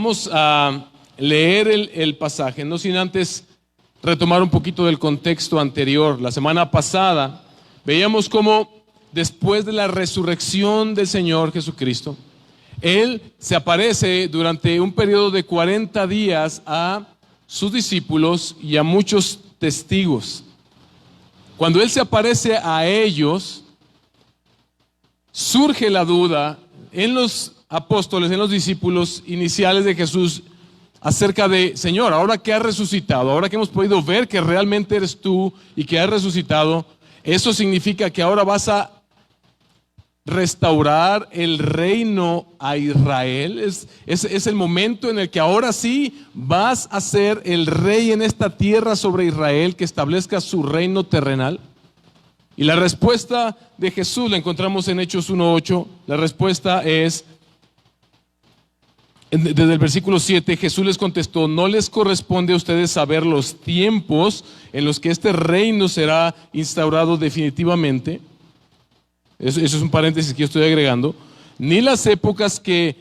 Vamos a leer el pasaje, no sin antes retomar un poquito del contexto anterior. La semana pasada veíamos cómo después de la resurrección del Señor Jesucristo, Él se aparece durante un periodo de 40 días a sus discípulos y a muchos testigos. Cuando Él se aparece a ellos, surge la duda en los apóstoles, en los discípulos iniciales de Jesús acerca de: Señor, ahora que has resucitado, ahora que hemos podido ver que realmente eres tú y que has resucitado, ¿eso significa que ahora vas a restaurar el reino a Israel? Es el momento en el que ahora sí vas a ser el rey en esta tierra sobre Israel, que establezca su reino terrenal. Y la respuesta de Jesús la encontramos en Hechos 1:8. La respuesta es, desde el versículo 7, Jesús les contestó: no les corresponde a ustedes saber los tiempos en los que este reino será instaurado definitivamente. Eso es un paréntesis que yo estoy agregando. Ni las épocas que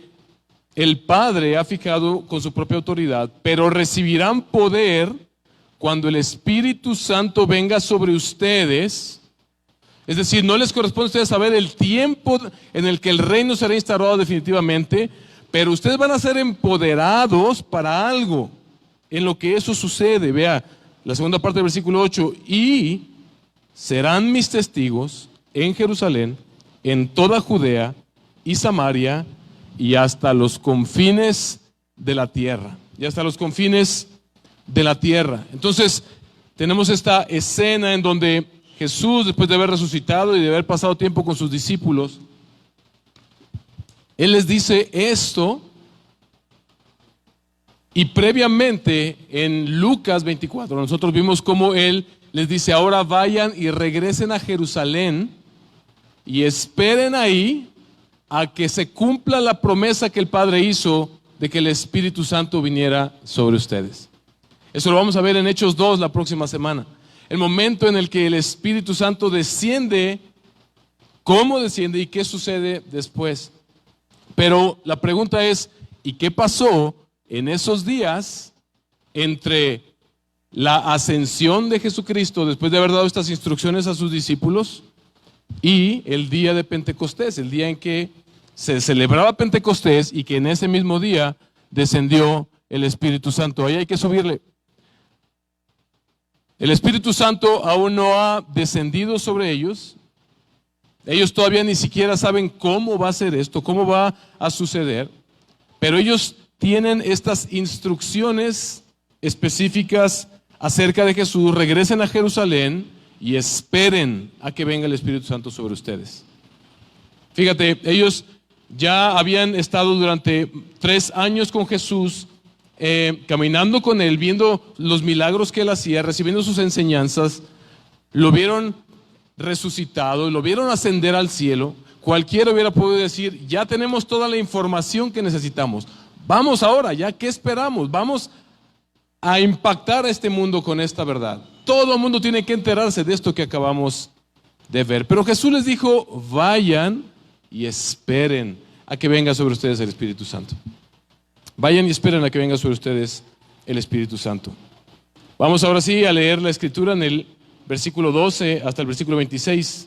el Padre ha fijado con su propia autoridad, pero recibirán poder cuando el Espíritu Santo venga sobre ustedes. Es decir, no les corresponde a ustedes saber el tiempo en el que el reino será instaurado definitivamente, pero ustedes van a ser empoderados para algo en lo que eso sucede. Vea la segunda parte del versículo 8: y serán mis testigos en Jerusalén, en toda Judea y Samaria y hasta los confines de la tierra. Y hasta los confines de la tierra. Entonces, tenemos esta escena en donde Jesús, después de haber resucitado y de haber pasado tiempo con sus discípulos, Él les dice esto. Y previamente en Lucas 24, nosotros vimos cómo Él les dice: ahora vayan y regresen a Jerusalén y esperen ahí a que se cumpla la promesa que el Padre hizo de que el Espíritu Santo viniera sobre ustedes. Eso lo vamos a ver en Hechos 2 la próxima semana. El momento en el que el Espíritu Santo desciende, cómo desciende y qué sucede después. Pero la pregunta es: ¿y qué pasó en esos días entre la ascensión de Jesucristo, después de haber dado estas instrucciones a sus discípulos, y el día de Pentecostés, el día en que se celebraba Pentecostés y que en ese mismo día descendió el Espíritu Santo? Ahí hay que subirle. El Espíritu Santo aún no ha descendido sobre ellos. Ellos todavía ni siquiera saben cómo va a ser esto, cómo va a suceder. Pero ellos tienen estas instrucciones específicas acerca de Jesús: regresen a Jerusalén y esperen a que venga el Espíritu Santo sobre ustedes. Fíjate, ellos ya habían estado durante 3 años con Jesús, caminando con Él, viendo los milagros que Él hacía, recibiendo sus enseñanzas. Lo vieron resucitado, lo vieron ascender al cielo. Cualquiera hubiera podido decir: ya tenemos toda la información que necesitamos. Vamos ahora, ya, ¿qué esperamos? Vamos a impactar a este mundo con esta verdad. Todo el mundo tiene que enterarse de esto que acabamos de ver. Pero Jesús les dijo: vayan y esperen a que venga sobre ustedes el Espíritu Santo. Vayan y esperen a que venga sobre ustedes el Espíritu Santo. Vamos ahora sí a leer la Escritura en el versículo 12 hasta el versículo 26.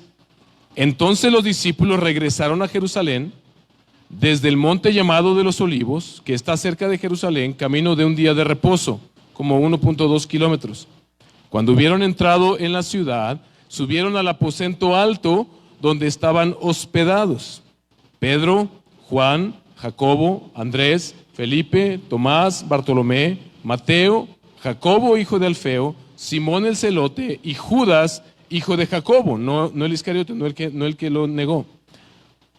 Entonces los discípulos regresaron a Jerusalén desde el monte llamado de los Olivos, que está cerca de Jerusalén, camino de un día de reposo, como 1.2 kilómetros. Cuando hubieron entrado en la ciudad, subieron al aposento alto donde estaban hospedados Pedro, Juan, Jacobo, Andrés, Felipe, Tomás, Bartolomé, Mateo, Jacobo hijo de Alfeo, Simón el celote y Judas hijo de Jacobo, no el Iscariote, no el que lo negó.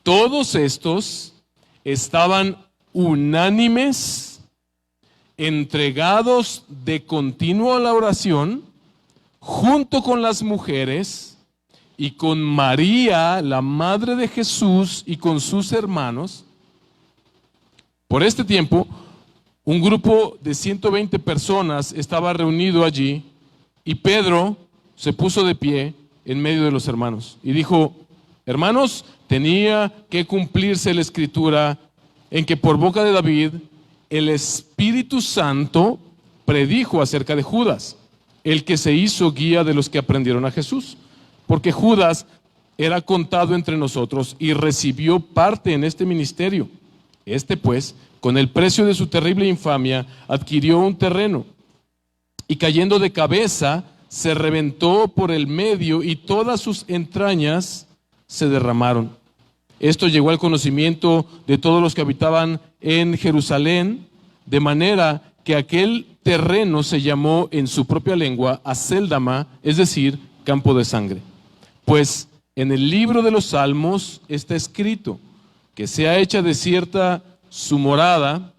Todos estos estaban unánimes, entregados de continuo a la oración, junto con las mujeres y con María, la madre de Jesús, y con sus hermanos. Por este tiempo, un grupo de 120 personas estaba reunido allí, y Pedro se puso de pie en medio de los hermanos y dijo: hermanos, tenía que cumplirse la escritura en que por boca de David el Espíritu Santo predijo acerca de Judas, el que se hizo guía de los que aprendieron a Jesús, porque Judas era contado entre nosotros y recibió parte en este ministerio. Este pues, con el precio de su terrible infamia, adquirió un terreno y cayendo de cabeza, se reventó por el medio y todas sus entrañas se derramaron. Esto llegó al conocimiento de todos los que habitaban en Jerusalén, de manera que aquel terreno se llamó en su propia lengua Acéldama, es decir, campo de sangre. Pues en el libro de los Salmos está escrito que sea hecha desierta su morada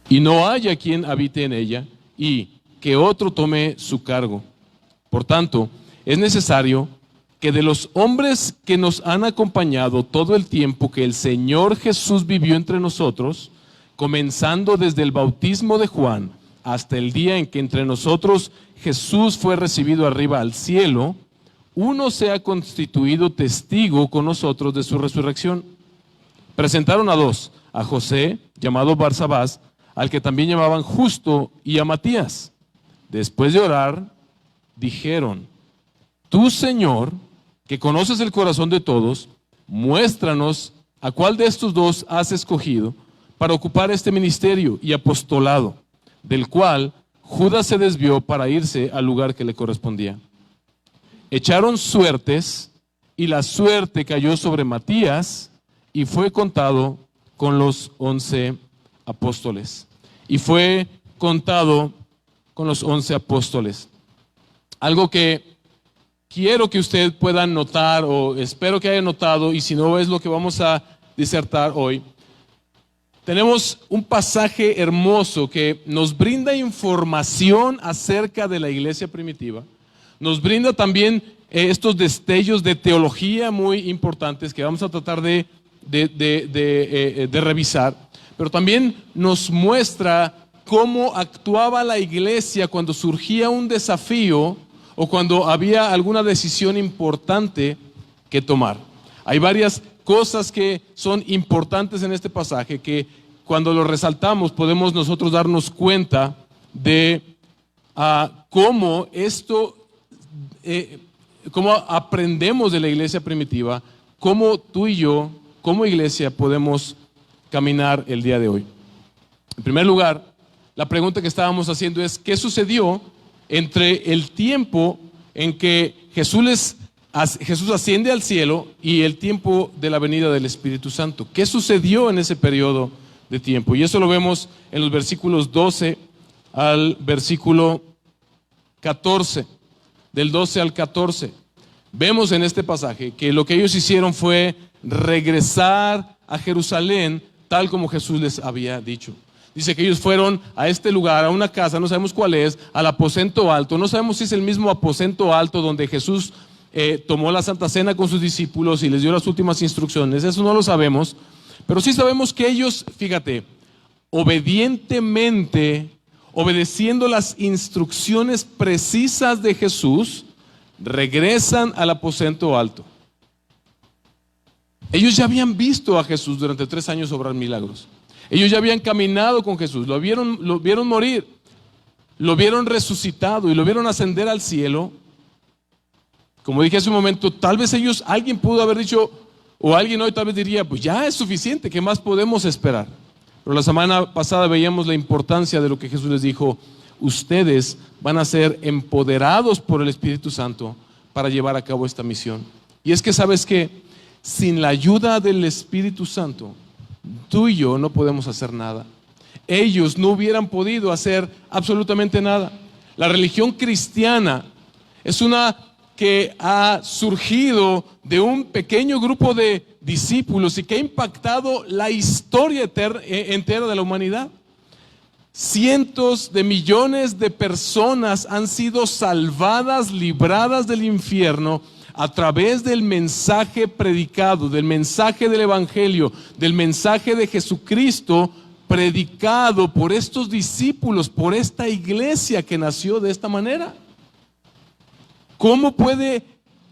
y no haya quien habite en ella, y que otro tome su cargo. Por tanto, es necesario que de los hombres que nos han acompañado todo el tiempo que el Señor Jesús vivió entre nosotros, comenzando desde el bautismo de Juan hasta el día en que entre nosotros Jesús fue recibido arriba al cielo, uno sea constituido testigo con nosotros de su resurrección. Presentaron a dos, a José, llamado Barsabás, al que también llamaban Justo, y a Matías. Después de orar, dijeron: Tú, Señor, que conoces el corazón de todos, muéstranos a cuál de estos dos has escogido para ocupar este ministerio y apostolado, del cual Judas se desvió para irse al lugar que le correspondía. Echaron suertes, y la suerte cayó sobre Matías, y fue contado con los 11 apóstoles. Y fue contado con los 11 apóstoles. Algo que quiero que usted pueda notar, o espero que haya notado, y si no es lo que vamos a disertar hoy. Tenemos un pasaje hermoso que nos brinda información acerca de la iglesia primitiva. Nos brinda también estos destellos de teología muy importantes que vamos a tratar de revisar. Pero también nos muestra cómo actuaba la iglesia cuando surgía un desafío o cuando había alguna decisión importante que tomar. Hay varias cosas que son importantes en este pasaje que cuando lo resaltamos podemos nosotros darnos cuenta de cómo cómo aprendemos de la iglesia primitiva, cómo tú y yo, como iglesia, podemos caminar el día de hoy. En primer lugar, la pregunta que estábamos haciendo es: ¿qué sucedió entre el tiempo en que Jesús asciende al cielo y el tiempo de la venida del Espíritu Santo? ¿Qué sucedió en ese periodo de tiempo? Y eso lo vemos en los versículos 12 al versículo 14. Del 12 al 14. Vemos en este pasaje que lo que ellos hicieron fue regresar a Jerusalén tal como Jesús les había dicho. Dice que ellos fueron a este lugar, a una casa, no sabemos cuál es, al aposento alto. No sabemos si es el mismo aposento alto donde Jesús tomó la Santa Cena con sus discípulos y les dio las últimas instrucciones. Eso no lo sabemos. Pero sí sabemos que ellos, fíjate, obedientemente, obedeciendo las instrucciones precisas de Jesús, regresan al aposento alto. Ellos ya habían visto a Jesús durante 3 años obrar milagros. Ellos ya habían caminado con Jesús, lo vieron morir, lo vieron resucitado y lo vieron ascender al cielo. Como dije hace un momento, tal vez alguien pudo haber dicho, o alguien hoy tal vez diría, pues ya es suficiente, ¿qué más podemos esperar? Pero la semana pasada veíamos la importancia de lo que Jesús les dijo: ustedes van a ser empoderados por el Espíritu Santo para llevar a cabo esta misión. Y es que, ¿sabes qué? Sin la ayuda del Espíritu Santo, tú y yo no podemos hacer nada. Ellos no hubieran podido hacer absolutamente nada. La religión cristiana es una que ha surgido de un pequeño grupo de discípulos y que ha impactado la historia entera de la humanidad. Cientos de millones de personas han sido salvadas, libradas del infierno a través del mensaje predicado, del mensaje del Evangelio, del mensaje de Jesucristo predicado por estos discípulos, por esta iglesia que nació de esta manera. ¿Cómo puede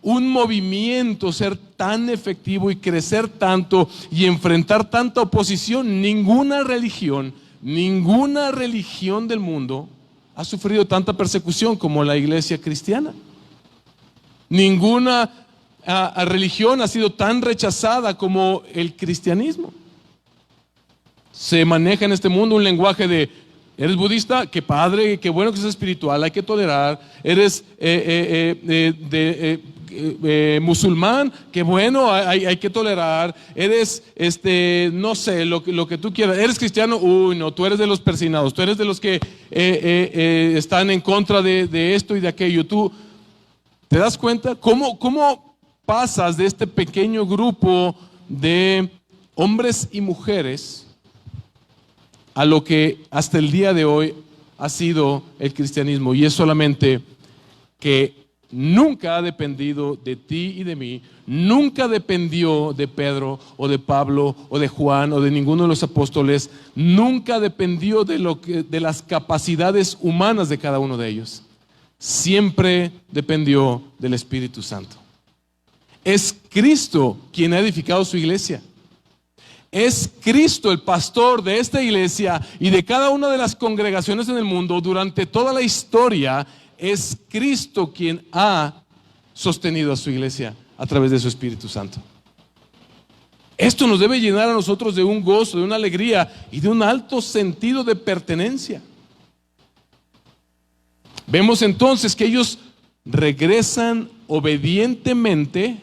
un movimiento ser tan efectivo y crecer tanto y enfrentar tanta oposición. Ninguna religión del mundo ha sufrido tanta persecución como la iglesia cristiana. Ninguna religión ha sido tan rechazada como el cristianismo. Se maneja en este mundo un lenguaje de: eres budista, qué padre, qué bueno que seas espiritual, hay que tolerar. Eres musulmán, qué bueno, hay que tolerar. Eres, no sé, lo que tú quieras. Eres cristiano, uy, no, tú eres de los persinados, tú eres de los que están en contra de esto y de aquello. ¿Tú te das cuenta? ¿Cómo pasas de este pequeño grupo de hombres y mujeres a lo que hasta el día de hoy ha sido el cristianismo? Y es solamente que nunca ha dependido de ti y de mí, nunca dependió de Pedro o de Pablo o de Juan o de ninguno de los apóstoles, nunca dependió de las capacidades humanas de cada uno de ellos. Siempre dependió del Espíritu Santo. Es Cristo quien ha edificado su iglesia. Es Cristo el pastor de esta iglesia y de cada una de las congregaciones en el mundo durante toda la historia. Es Cristo quien ha sostenido a su iglesia a través de su Espíritu Santo. Esto nos debe llenar a nosotros de un gozo, de una alegría y de un alto sentido de pertenencia. Vemos entonces que ellos regresan obedientemente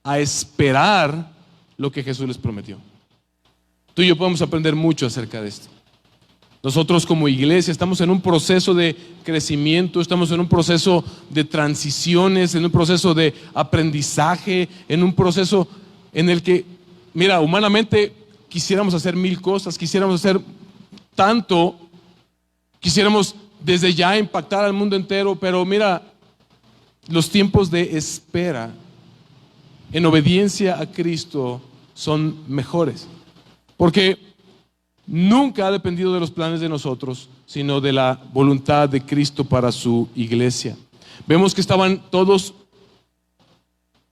a esperar lo que Jesús les prometió. Tú y yo podemos aprender mucho acerca de esto. Nosotros como iglesia estamos en un proceso de crecimiento, estamos en un proceso de transiciones, en un proceso de aprendizaje, en un proceso en el que, mira, humanamente quisiéramos hacer 1000 cosas, quisiéramos hacer tanto, quisiéramos desde ya impactar al mundo entero, pero mira, los tiempos de espera en obediencia a Cristo son mejores, porque nunca ha dependido de los planes de nosotros, sino de la voluntad de Cristo para su iglesia. Vemos que estaban todos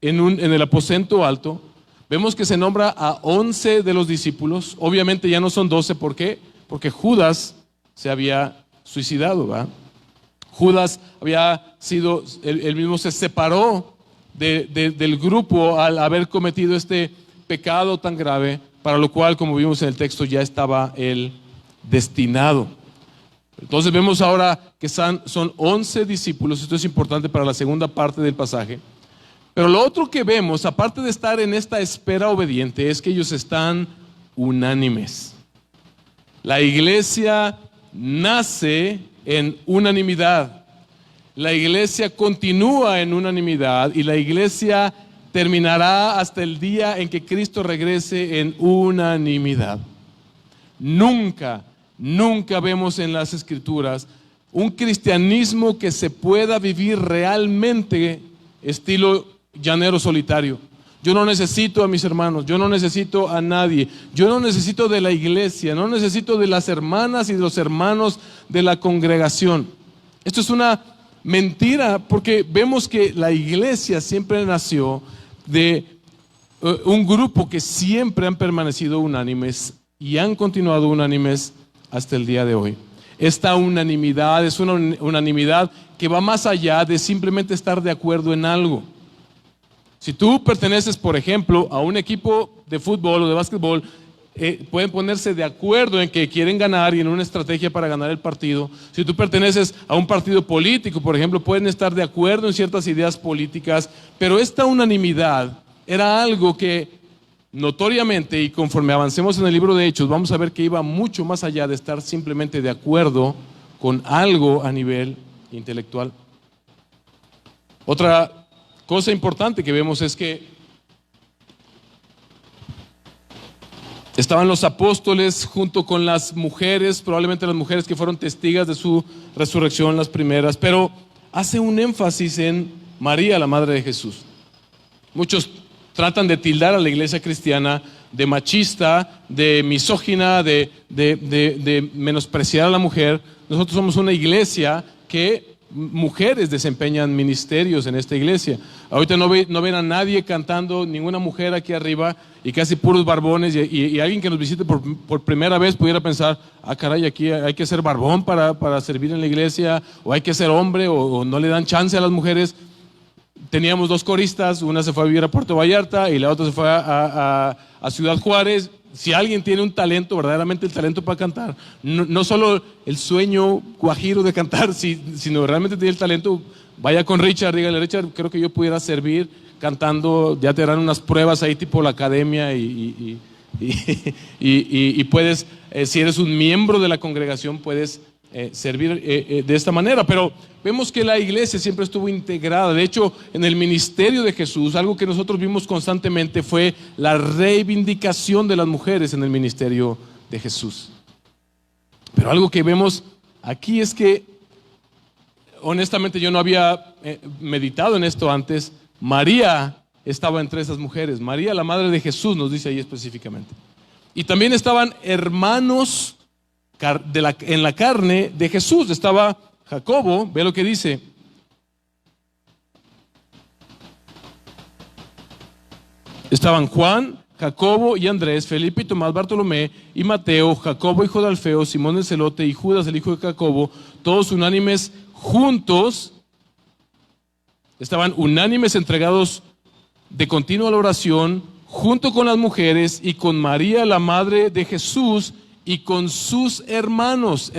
en el aposento alto. Vemos que se nombra a 11 de los discípulos. Obviamente ya no son 12. ¿Por qué? Porque Judas se había suicidado, ¿verdad? Judas había sido, él mismo se separó del grupo al haber cometido este pecado tan grave, para lo cual, como vimos en el texto, ya estaba él destinado. Entonces vemos ahora que son 11 discípulos. Esto es importante para la segunda parte del pasaje. Pero lo otro que vemos, aparte de estar en esta espera obediente, es que ellos están unánimes. La iglesia nace en unanimidad. La iglesia continúa en unanimidad y la iglesia terminará hasta el día en que Cristo regrese en unanimidad. Nunca vemos en las Escrituras un cristianismo que se pueda vivir realmente estilo llanero solitario. Yo no necesito a mis hermanos, yo no necesito a nadie, yo no necesito de la iglesia, no necesito de las hermanas y de los hermanos de la congregación. Esto es una mentira, porque vemos que la iglesia siempre nació de un grupo que siempre han permanecido unánimes y han continuado unánimes hasta el día de hoy. Esta unanimidad es una unanimidad que va más allá de simplemente estar de acuerdo en algo. Si tú perteneces, por ejemplo, a un equipo de fútbol o de básquetbol, pueden ponerse de acuerdo en que quieren ganar y en una estrategia para ganar el partido. Si tú perteneces a un partido político, por ejemplo, pueden estar de acuerdo en ciertas ideas políticas, pero esta unanimidad era algo que notoriamente, y conforme avancemos en el libro de Hechos, vamos a ver que iba mucho más allá de estar simplemente de acuerdo con algo a nivel intelectual. Otra cosa importante que vemos es que estaban los apóstoles junto con las mujeres, probablemente las mujeres que fueron testigas de su resurrección, las primeras, pero hace un énfasis en María, la madre de Jesús. Muchos tratan de tildar a la iglesia cristiana de machista, de misógina, de menospreciar a la mujer. Nosotros somos una iglesia que mujeres desempeñan ministerios en esta iglesia. Ahorita no ven a nadie cantando, ninguna mujer aquí arriba, y casi puros barbones, y alguien que nos visite por primera vez pudiera pensar, ah caray, aquí hay que ser barbón para servir en la iglesia, o hay que ser hombre, o no le dan chance a las mujeres. Teníamos 2 coristas, una se fue a vivir a Puerto Vallarta y la otra se fue a Ciudad Juárez. Si alguien tiene un talento, verdaderamente el talento para cantar, no solo el sueño guajiro de cantar, sino realmente tiene el talento, vaya con Richard, dígale, Richard, creo que yo pudiera servir cantando, ya te darán unas pruebas ahí tipo la academia y puedes, si eres un miembro de la congregación, puedes servir de esta manera. Pero vemos que la iglesia siempre estuvo integrada. De hecho, en el ministerio de Jesús, algo que nosotros vimos constantemente fue la reivindicación de las mujeres en el ministerio de Jesús. Pero algo que vemos aquí es que, honestamente, yo no había meditado en esto antes. María estaba entre esas mujeres. María, la madre de Jesús, nos dice ahí específicamente. Y también estaban hermanos en la carne de Jesús. Estaba Jacobo, ve lo que dice. Estaban Juan, Jacobo y Andrés, Felipe y Tomás, Bartolomé y Mateo, Jacobo hijo de Alfeo, Simón el celote y Judas el hijo de Jacobo, todos unánimes juntos. Estaban unánimes, entregados de continuo a la oración, junto con las mujeres y con María, la madre de Jesús, y con sus hermanos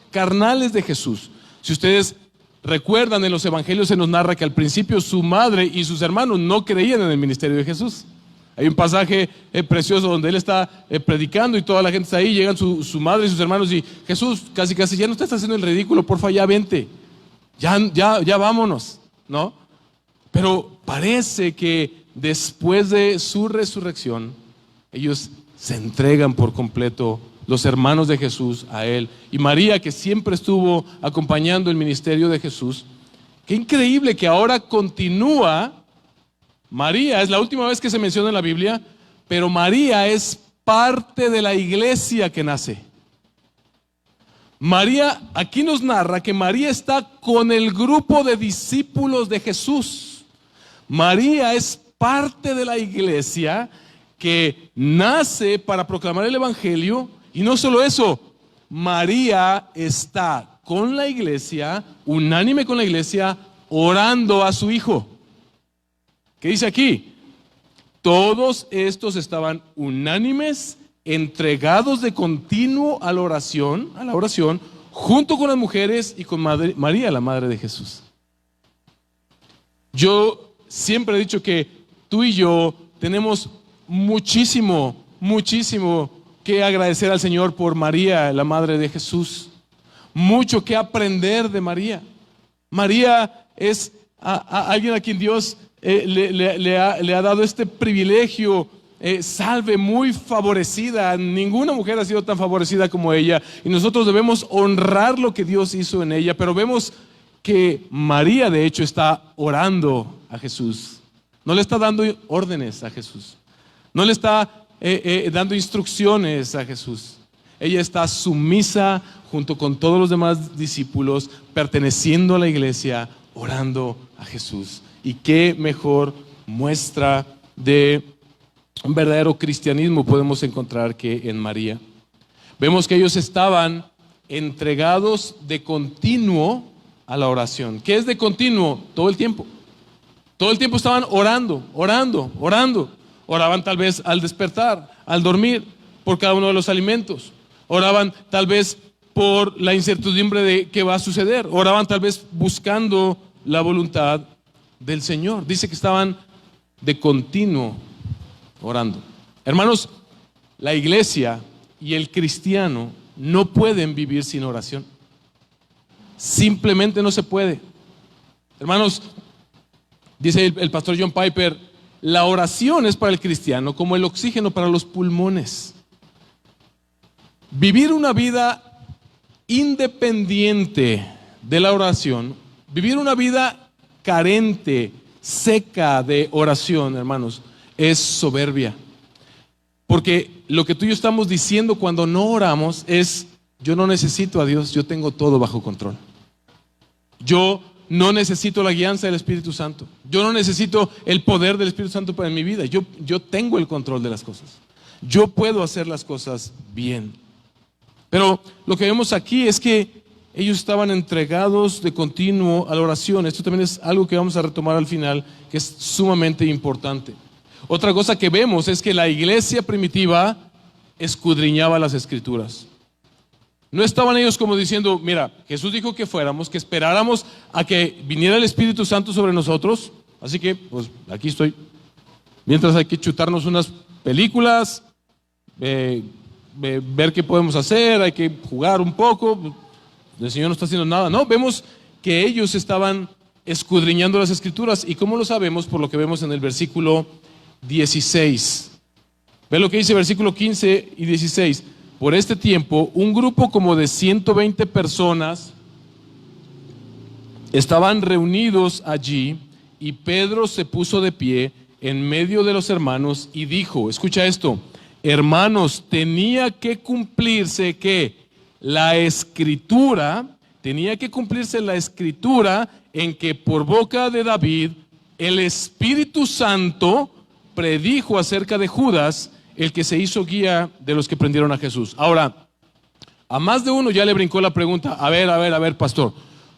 carnales de Jesús. Si ustedes recuerdan, en los evangelios se nos narra que al principio su madre y sus hermanos no creían en el ministerio de Jesús. Hay un pasaje precioso donde él está predicando y toda la gente está ahí, llegan su madre y sus hermanos y Jesús casi ya no estás haciendo el ridículo, porfa, ya vente, ya vámonos, ¿no? Pero parece que después de su resurrección, ellos se entregan por completo, los hermanos de Jesús, a él. Y María, que siempre estuvo acompañando el ministerio de Jesús, qué increíble que ahora continúa. María es la última vez que se menciona en la Biblia, pero María es parte de la iglesia que nace. María, aquí nos narra que María está con el grupo de discípulos de Jesús. María es parte de la iglesia que nace para proclamar el evangelio, y no solo eso, María está con la iglesia, unánime con la iglesia, orando a su hijo. ¿Qué dice aquí? Todos estos estaban unánimes, entregados de continuo a la oración, junto con las mujeres y con María, la madre de Jesús. Yo siempre he dicho que tú y yo tenemos muchísimo que agradecer al Señor por María, la madre de Jesús. Mucho que aprender de María. María es alguien a quien Dios le ha dado este privilegio, salve, muy favorecida. Ninguna mujer ha sido tan favorecida como ella, y nosotros debemos honrar lo que Dios hizo en ella. Pero vemos que María, de hecho, está orando a Jesús. No le está dando órdenes a Jesús. No le está dando instrucciones a Jesús. Ella está sumisa junto con todos los demás discípulos, perteneciendo a la iglesia, orando a Jesús. Y qué mejor muestra de un verdadero cristianismo podemos encontrar que en María. Vemos que ellos estaban entregados de continuo a la oración. ¿Qué es de continuo? Todo el tiempo. Todo el tiempo estaban orando. Oraban tal vez al despertar, al dormir, por cada uno de los alimentos. Oraban tal vez por la incertidumbre de qué va a suceder. Oraban tal vez buscando la voluntad del Señor. Dice que estaban de continuo orando. Hermanos, la iglesia y el cristiano no pueden vivir sin oración. Simplemente no se puede. Hermanos, dice el pastor John Piper, la oración es para el cristiano como el oxígeno para los pulmones. Vivir una vida independiente de la oración, vivir una vida carente, seca de oración, hermanos, es soberbia. Porque lo que tú y yo estamos diciendo cuando no oramos es: yo no necesito a Dios, yo tengo todo bajo control. Yo no necesito la guianza del Espíritu Santo. Yo no necesito el poder del Espíritu Santo para mi vida. Yo tengo el control de las cosas. Yo puedo hacer las cosas bien. Pero lo que vemos aquí es que ellos estaban entregados de continuo a la oración. Esto también es algo que vamos a retomar al final, que es sumamente importante. Otra cosa que vemos es que la iglesia primitiva escudriñaba las Escrituras. No estaban ellos como diciendo, mira, Jesús dijo que fuéramos, que esperáramos a que viniera el Espíritu Santo sobre nosotros, así que pues aquí estoy. Mientras hay que chutarnos unas películas, ver qué podemos hacer, hay que jugar un poco, el Señor no está haciendo nada. No, vemos que ellos estaban escudriñando las Escrituras. ¿Y cómo lo sabemos? Por lo que vemos en el versículo 16. Ve lo que dice versículo 15 y 16. Por este tiempo, un grupo como de 120 personas estaban reunidos allí, y Pedro se puso de pie en medio de los hermanos y dijo, escucha esto, hermanos, tenía que cumplirse la escritura en que por boca de David el Espíritu Santo predijo acerca de Judas, el que se hizo guía de los que prendieron a Jesús. Ahora, a más de uno ya le brincó la pregunta, a ver, pastor,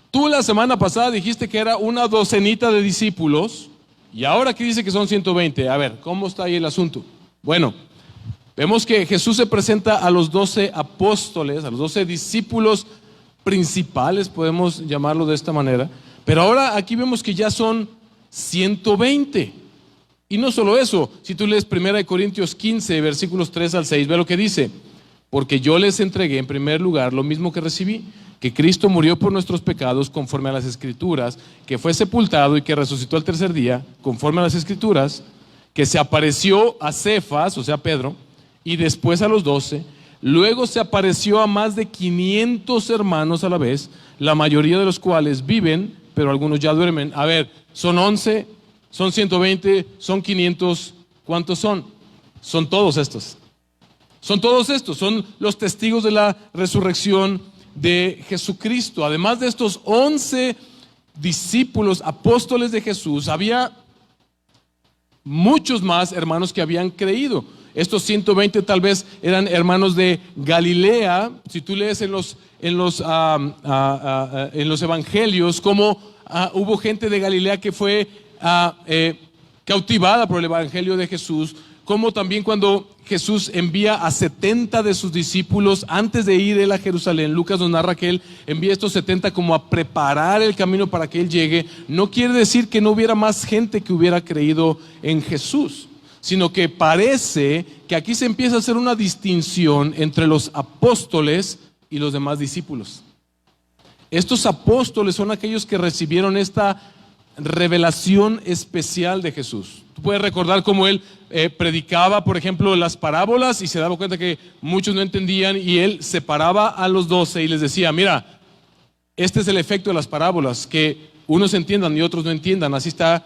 tú la semana pasada dijiste que era una docenita de discípulos, y ahora aquí dice que son 120. A ver, ¿cómo está ahí el asunto? Bueno, vemos que Jesús se presenta a los 12 apóstoles, a los 12 discípulos principales, podemos llamarlo de esta manera, pero ahora aquí vemos que ya son 120. Y no solo eso, si tú lees 1 Corintios 15, versículos 3 al 6, ve lo que dice, porque yo les entregué en primer lugar lo mismo que recibí, que Cristo murió por nuestros pecados conforme a las Escrituras, que fue sepultado y que resucitó al tercer día conforme a las Escrituras, que se apareció a Cefas, o sea Pedro, y después a los 12, luego se apareció a más de 500 hermanos a la vez, la mayoría de los cuales viven, pero algunos ya duermen. A ver, son 11, son 120, son 500, ¿cuántos son? Son todos estos. Son todos estos, son los testigos de la resurrección de Jesucristo. Además de estos 11 discípulos, apóstoles de Jesús, había muchos más hermanos que habían creído. Estos 120 tal vez eran hermanos de Galilea. Si tú lees en los evangelios cómo hubo gente de Galilea que fue cautivada por el evangelio de Jesús, como también cuando Jesús envía a 70 de sus discípulos antes de ir él a Jerusalén. Lucas nos narra que él envía a estos 70 como a preparar el camino para que él llegue. No quiere decir que no hubiera más gente que hubiera creído en Jesús, sino que parece que aquí se empieza a hacer una distinción entre los apóstoles y los demás discípulos. Estos apóstoles son aquellos que recibieron esta revelación especial de Jesús. Tú puedes recordar cómo él predicaba, por ejemplo, las parábolas, y se daba cuenta que muchos no entendían, y él separaba a los 12 y les decía, mira, este es el efecto de las parábolas, que unos entiendan y otros no entiendan. Así está,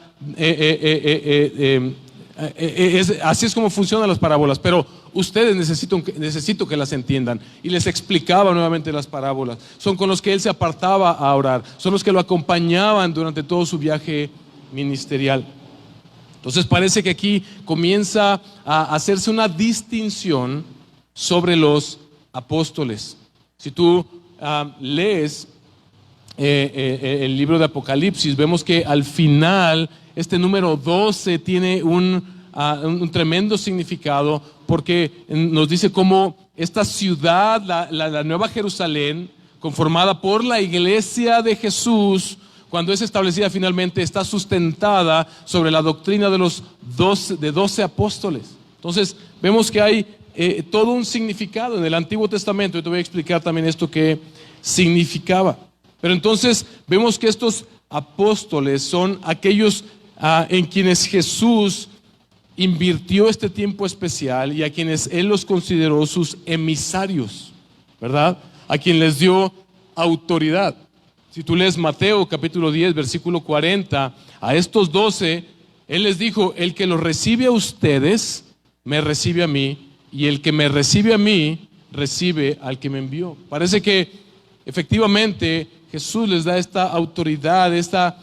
así es como funcionan las parábolas, pero ustedes necesito que las entiendan. Y les explicaba nuevamente las parábolas. Son con los que él se apartaba a orar, son los que lo acompañaban durante todo su viaje ministerial. Entonces parece que aquí comienza a hacerse una distinción sobre los apóstoles. Si tú lees el libro de Apocalipsis, vemos que al final este número 12 tiene un tremendo significado, porque nos dice cómo esta ciudad, la Nueva Jerusalén, conformada por la iglesia de Jesús, cuando es establecida finalmente, está sustentada sobre la doctrina de los 12 apóstoles. Entonces vemos que hay todo un significado en el Antiguo Testamento. Yo te voy a explicar también esto que significaba. Pero entonces vemos que estos apóstoles son aquellos en quienes Jesús invirtió este tiempo especial y a quienes Él los consideró sus emisarios, ¿verdad? A quien les dio autoridad. Si tú lees Mateo capítulo 10, versículo 40, a estos 12, Él les dijo, el que los recibe a ustedes, me recibe a mí, y el que me recibe a mí, recibe al que me envió. Parece que efectivamente Jesús les da esta autoridad, esta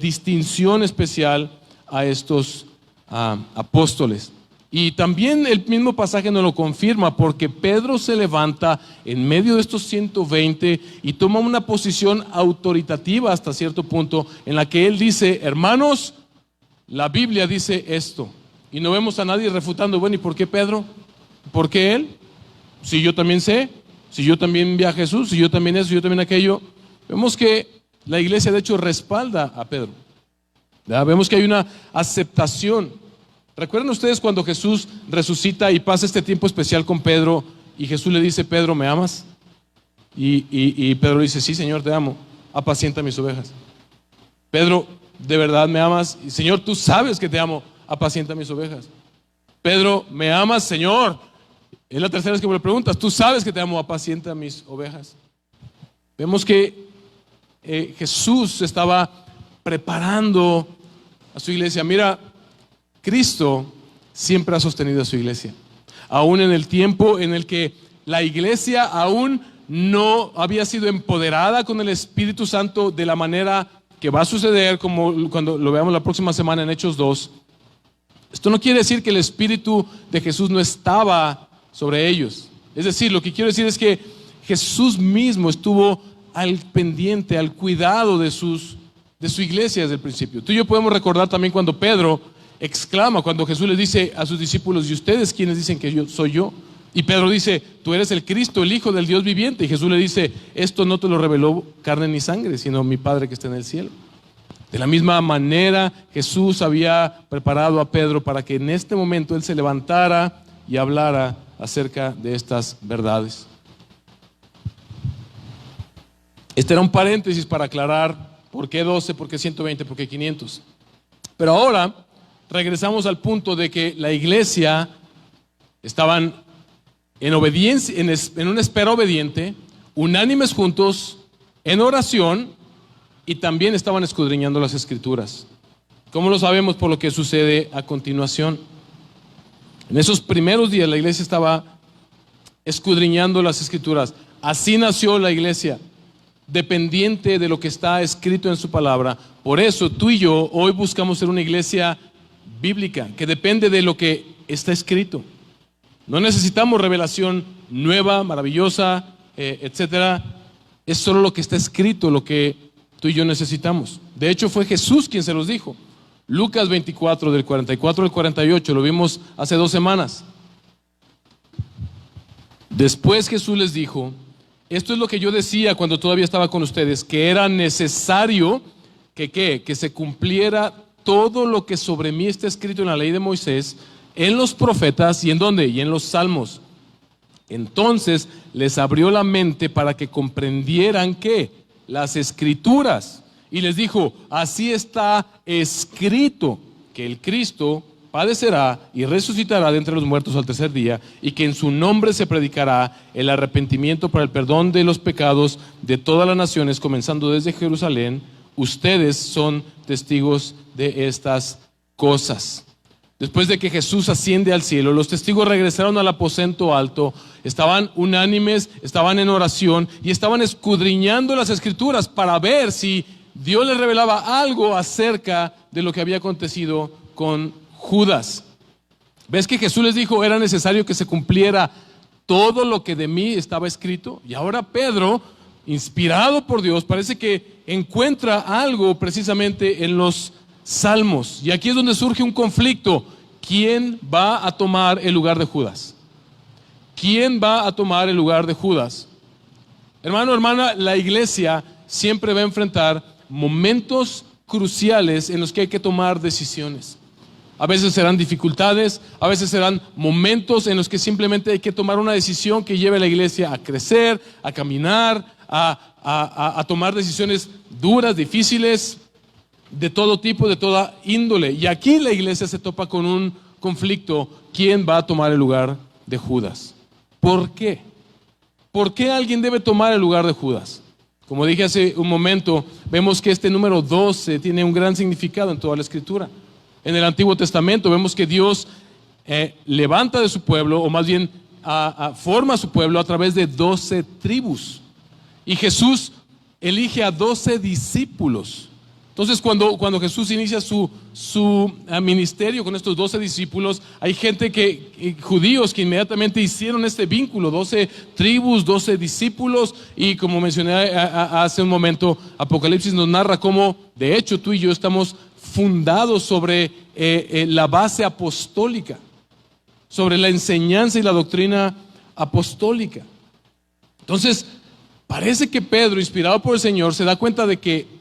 distinción especial a estos apóstoles. Y también el mismo pasaje nos lo confirma, porque Pedro se levanta en medio de estos 120 y toma una posición autoritativa hasta cierto punto, en la que él dice: hermanos, la Biblia dice esto. Y no vemos a nadie refutando: bueno, ¿y por qué Pedro? ¿Por qué él? Si yo también sé, si yo también vi a Jesús, si yo también eso, si yo también aquello. Vemos que la iglesia de hecho respalda a Pedro, ¿verdad? Vemos que hay una aceptación. ¿Recuerdan ustedes cuando Jesús resucita y pasa este tiempo especial con Pedro y Jesús le dice: Pedro, ¿me amas? Y Pedro dice: sí, Señor, te amo, apacienta mis ovejas. Pedro, ¿de verdad me amas? Y, Señor, tú sabes que te amo, apacienta mis ovejas. Pedro, ¿me amas, Señor? Es la tercera vez que me lo preguntas. Tú sabes que te amo, apacienta mis ovejas. Vemos que Jesús estaba preparando a su iglesia. Mira, Cristo siempre ha sostenido a su iglesia, aún en el tiempo en el que la iglesia aún no había sido empoderada con el Espíritu Santo de la manera que va a suceder, como cuando lo veamos la próxima semana en Hechos 2. Esto no quiere decir que el Espíritu de Jesús no estaba sobre ellos. Es decir, lo que quiero decir es que Jesús mismo estuvo al pendiente, al cuidado de su iglesia desde el principio. Tú y yo podemos recordar también cuando Pedro exclama, cuando Jesús les dice a sus discípulos: ¿y ustedes quiénes dicen que yo soy yo? Y Pedro dice: tú eres el Cristo, el Hijo del Dios viviente. Y Jesús le dice: esto no te lo reveló carne ni sangre, sino mi Padre que está en el cielo. De la misma manera, Jesús había preparado a Pedro para que en este momento él se levantara y hablara acerca de estas verdades. Este era un paréntesis para aclarar por qué 12, por qué 120, por qué 500. Pero ahora regresamos al punto de que la iglesia estaban en obediencia, en una espera obediente, unánimes juntos, en oración, y también estaban escudriñando las Escrituras. ¿Cómo lo sabemos? Por lo que sucede a continuación. En esos primeros días la iglesia estaba escudriñando las Escrituras. Así nació la iglesia, dependiente de lo que está escrito en su palabra. Por eso tú y yo hoy buscamos ser una iglesia bíblica, que depende de lo que está escrito. No necesitamos revelación nueva, maravillosa, etcétera. Es solo lo que está escrito lo que tú y yo necesitamos. De hecho, fue Jesús quien se los dijo. Lucas 24, del 44 al 48, lo vimos hace 2 semanas. Después Jesús les dijo: esto es lo que yo decía cuando todavía estaba con ustedes, que era necesario que se cumpliera todo lo que sobre mí está escrito en la ley de Moisés, en los profetas y en ¿dónde? Y en los salmos. Entonces les abrió la mente para que comprendieran que las Escrituras, y les dijo: así está escrito, que el Cristo padecerá y resucitará de entre los muertos al tercer día, y que en su nombre se predicará el arrepentimiento para el perdón de los pecados de todas las naciones, comenzando desde Jerusalén. Ustedes son testigos de estas cosas. Después de que Jesús asciende al cielo, los testigos regresaron al aposento alto, estaban unánimes, estaban en oración y estaban escudriñando las Escrituras para ver si Dios les revelaba algo acerca de lo que había acontecido con Judas. ¿Ves que Jesús les dijo era necesario que se cumpliera todo lo que de mí estaba escrito? Y ahora Pedro, inspirado por Dios, parece que encuentra algo precisamente en los Salmos. Y aquí es donde surge un conflicto. ¿Quién va a tomar el lugar de Judas? ¿Quién va a tomar el lugar de Judas? Hermano, hermana, la iglesia siempre va a enfrentar momentos cruciales en los que hay que tomar decisiones. A veces serán dificultades, a veces serán momentos en los que simplemente hay que tomar una decisión que lleve a la iglesia a crecer, a caminar, a tomar decisiones duras, difíciles, de todo tipo, de toda índole. Y aquí la iglesia se topa con un conflicto. ¿Quién va a tomar el lugar de Judas? ¿Por qué? ¿Por qué alguien debe tomar el lugar de Judas? Como dije hace un momento, vemos que este número 12 tiene un gran significado en toda la Escritura. En el Antiguo Testamento vemos que Dios levanta de su pueblo, o más bien forma su pueblo a través de 12 tribus. Y Jesús elige a 12 discípulos. Entonces cuando Jesús inicia su ministerio con estos 12 discípulos, hay gente judíos que inmediatamente hicieron este vínculo, 12 tribus, 12 discípulos, y como mencioné hace un momento, Apocalipsis nos narra cómo, de hecho, tú y yo estamos fundados sobre la base apostólica, sobre la enseñanza y la doctrina apostólica. Entonces, parece que Pedro, inspirado por el Señor, se da cuenta de que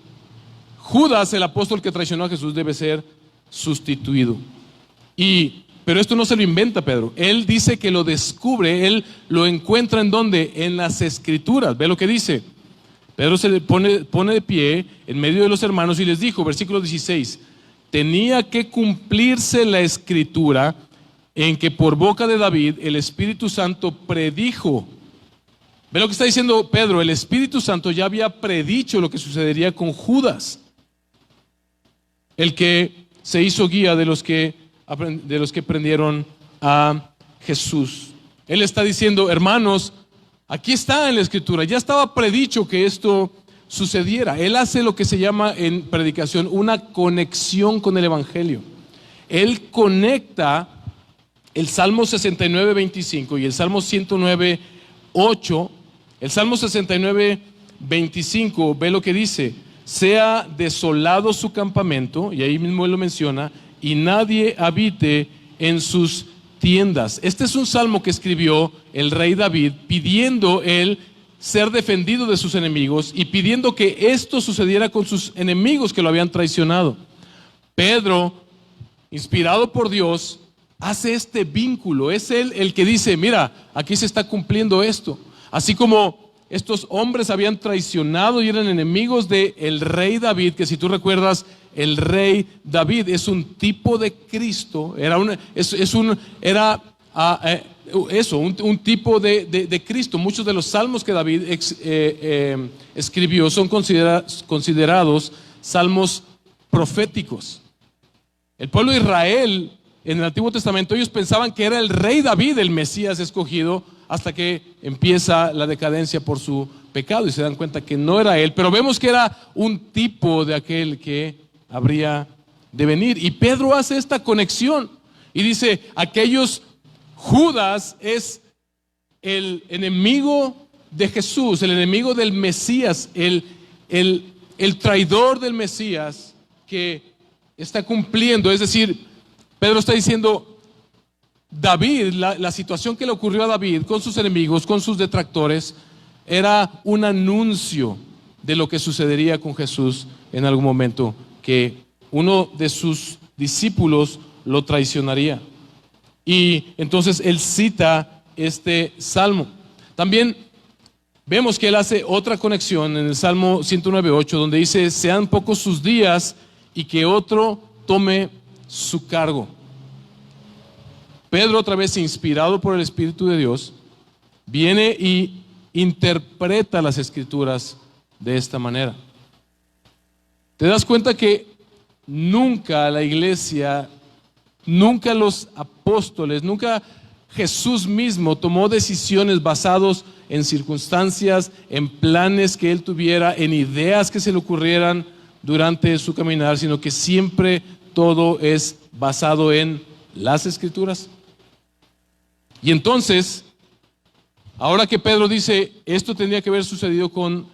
Judas, el apóstol que traicionó a Jesús, debe ser sustituido. Pero esto no se lo inventa Pedro. Él dice que lo descubre, él lo encuentra ¿en dónde? En las Escrituras. Ve lo que dice. Pedro se le pone de pie en medio de los hermanos y les dijo, versículo 16, tenía que cumplirse la Escritura en que por boca de David el Espíritu Santo predijo. Ve lo que está diciendo Pedro, el Espíritu Santo ya había predicho lo que sucedería con Judas, el que se hizo guía de los que prendieron a Jesús. Él está diciendo, hermanos, aquí está en la Escritura, ya estaba predicho que esto sucediera. Él hace lo que se llama en predicación una conexión con el Evangelio. Él conecta el Salmo 69, 25 y el Salmo 109, 8. El Salmo 69, 25, ve lo que dice, sea desolado su campamento, y ahí mismo él lo menciona, y nadie habite en sus tiendas. Este es un salmo que escribió el rey David, pidiendo él ser defendido de sus enemigos y pidiendo que esto sucediera con sus enemigos que lo habían traicionado. Pedro, inspirado por Dios, hace este vínculo. Es él el que dice, mira, aquí se está cumpliendo esto. Así como estos hombres habían traicionado y eran enemigos del rey David, que si tú recuerdas, el rey David es un tipo de Cristo, un tipo de Cristo. Muchos de los salmos que David escribió son considerados salmos proféticos. El pueblo de Israel en el Antiguo Testamento, ellos pensaban que era el rey David el Mesías escogido, hasta que empieza la decadencia por su pecado y se dan cuenta que no era él, pero vemos que era un tipo de aquel que habría de venir. Y Pedro hace esta conexión y dice, Judas es el enemigo de Jesús, el enemigo del Mesías, el traidor del Mesías que está cumpliendo. Es decir, Pedro está diciendo, David, la situación que le ocurrió a David con sus enemigos, con sus detractores, era un anuncio de lo que sucedería con Jesús en algún momento, que uno de sus discípulos lo traicionaría. Y entonces él cita este salmo. También vemos que él hace otra conexión en el Salmo 109.8, donde dice, sean pocos sus días y que otro tome su cargo. Pedro, otra vez inspirado por el Espíritu de Dios, viene y interpreta las Escrituras de esta manera. ¿Te das cuenta que nunca la iglesia, nunca los apóstoles, nunca Jesús mismo tomó decisiones basadas en circunstancias, en planes que él tuviera, en ideas que se le ocurrieran durante su caminar, sino que siempre todo es basado en las Escrituras? Y entonces, ahora que Pedro dice, esto tendría que haber sucedido con